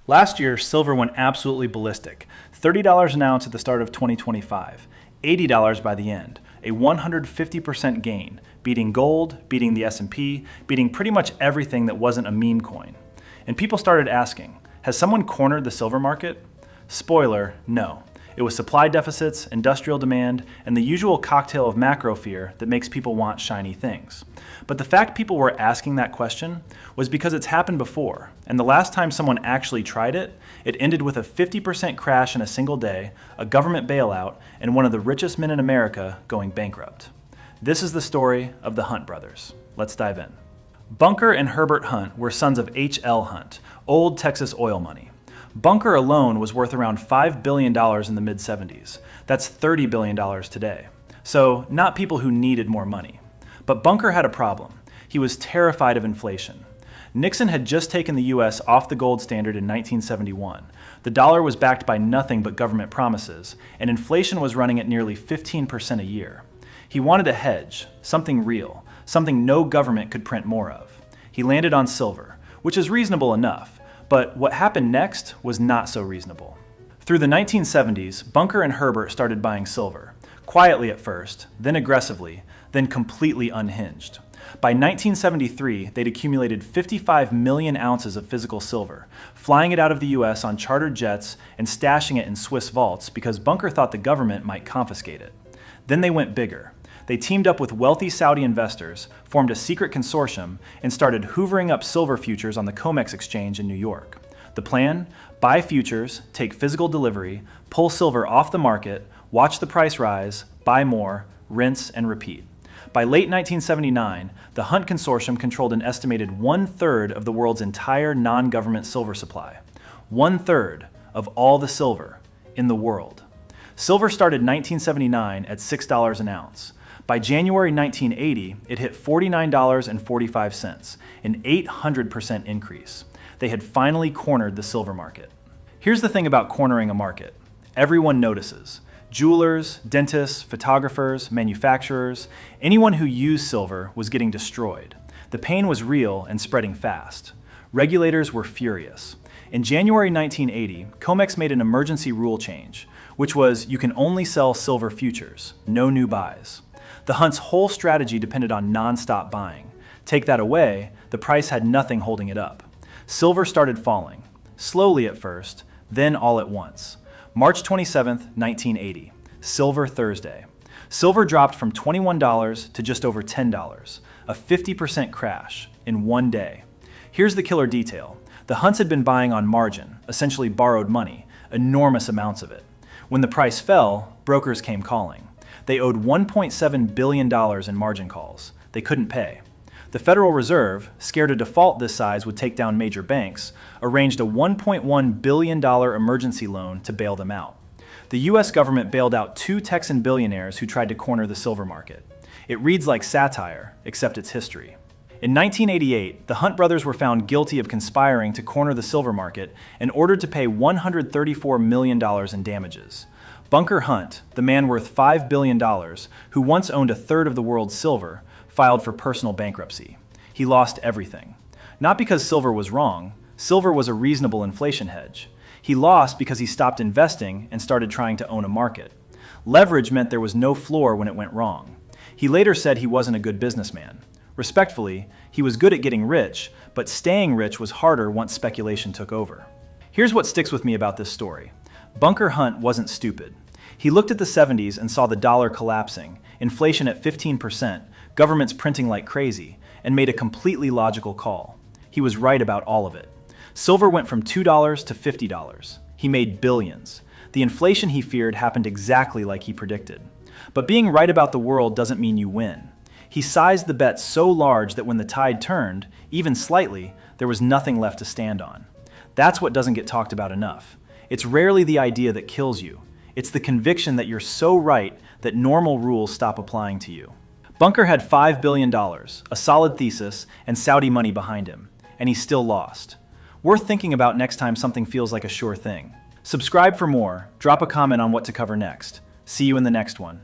Last year, silver went absolutely ballistic. $30 an ounce at the start of 2025, $80 by the end, a 150% gain, beating gold, beating the S&P, beating pretty much everything that wasn't a meme coin. And people started asking, has someone cornered the silver market? Spoiler, no. It was supply deficits, industrial demand, and the usual cocktail of macro fear that makes people want shiny things. But the fact people were asking that question was because it's happened before, and the last time someone actually tried it, it ended with a 50% crash in a single day, a government bailout, and one of the richest men in America going bankrupt. This is the story of the Hunt brothers. Let's dive in. Bunker and Herbert Hunt were sons of H.L. Hunt, old Texas oil money. Bunker alone was worth around $5 billion in the mid-70s. That's $30 billion today. So, not people who needed more money. But Bunker had a problem. He was terrified of inflation. Nixon had just taken the U.S. off the gold standard in 1971. The dollar was backed by nothing but government promises, and inflation was running at nearly 15% a year. He wanted a hedge, something real, something no government could print more of. He landed on silver, which is reasonable enough. But what happened next was not so reasonable. Through the 1970s, Bunker and Herbert started buying silver, quietly at first, then aggressively, then completely unhinged. By 1973, they'd accumulated 55 million ounces of physical silver, flying it out of the US on chartered jets and stashing it in Swiss vaults because Bunker thought the government might confiscate it. Then they went bigger. They teamed up with wealthy Saudi investors, formed a secret consortium, and started hoovering up silver futures on the COMEX exchange in New York. The plan? Buy futures, take physical delivery, pull silver off the market, watch the price rise, buy more, rinse, and repeat. By late 1979, the Hunt Consortium controlled an estimated 1/3 of the world's entire non-government silver supply. 1/3 of all the silver in the world. Silver started 1979 at $6 an ounce. By January 1980, it hit $49.45, an 800% increase. They had finally cornered the silver market. Here's the thing about cornering a market. Everyone notices. Jewelers, dentists, photographers, manufacturers, anyone who used silver was getting destroyed. The pain was real and spreading fast. Regulators were furious. In January 1980, COMEX made an emergency rule change, which was you can only sell silver futures, no new buys. The Hunt's whole strategy depended on non-stop buying. Take that away, the price had nothing holding it up. Silver started falling, slowly at first, then all at once. March 27, 1980, Silver Thursday. Silver dropped from $21 to just over $10, a 50% crash in one day. Here's the killer detail. The Hunts had been buying on margin, essentially borrowed money, enormous amounts of it. When the price fell, brokers came calling. They owed $1.7 billion in margin calls. They couldn't pay. The Federal Reserve, scared a default this size would take down major banks, arranged a $1.1 billion emergency loan to bail them out. The US government bailed out 2 Texan billionaires who tried to corner the silver market. It reads like satire, except it's history. In 1988, the Hunt brothers were found guilty of conspiring to corner the silver market and ordered to pay $134 million in damages. Bunker Hunt, the man worth $5 billion, who once owned 1/3 of the world's silver, filed for personal bankruptcy. He lost everything. Not because silver was wrong, silver was a reasonable inflation hedge. He lost because he stopped investing and started trying to own a market. Leverage meant there was no floor when it went wrong. He later said he wasn't a good businessman. Respectfully, he was good at getting rich, but staying rich was harder once speculation took over. Here's what sticks with me about this story. Bunker Hunt wasn't stupid. He looked at the 70s and saw the dollar collapsing, inflation at 15%, governments printing like crazy, and made a completely logical call. He was right about all of it. Silver went from $2 to $50. He made billions. The inflation he feared happened exactly like he predicted. But being right about the world doesn't mean you win. He sized the bet so large that when the tide turned, even slightly, there was nothing left to stand on. That's what doesn't get talked about enough. It's rarely the idea that kills you. It's the conviction that you're so right that normal rules stop applying to you. Bunker had $5 billion, a solid thesis, and Saudi money behind him, and he still lost. Worth thinking about next time something feels like a sure thing. Subscribe for more, drop a comment on what to cover next. See you in the next one.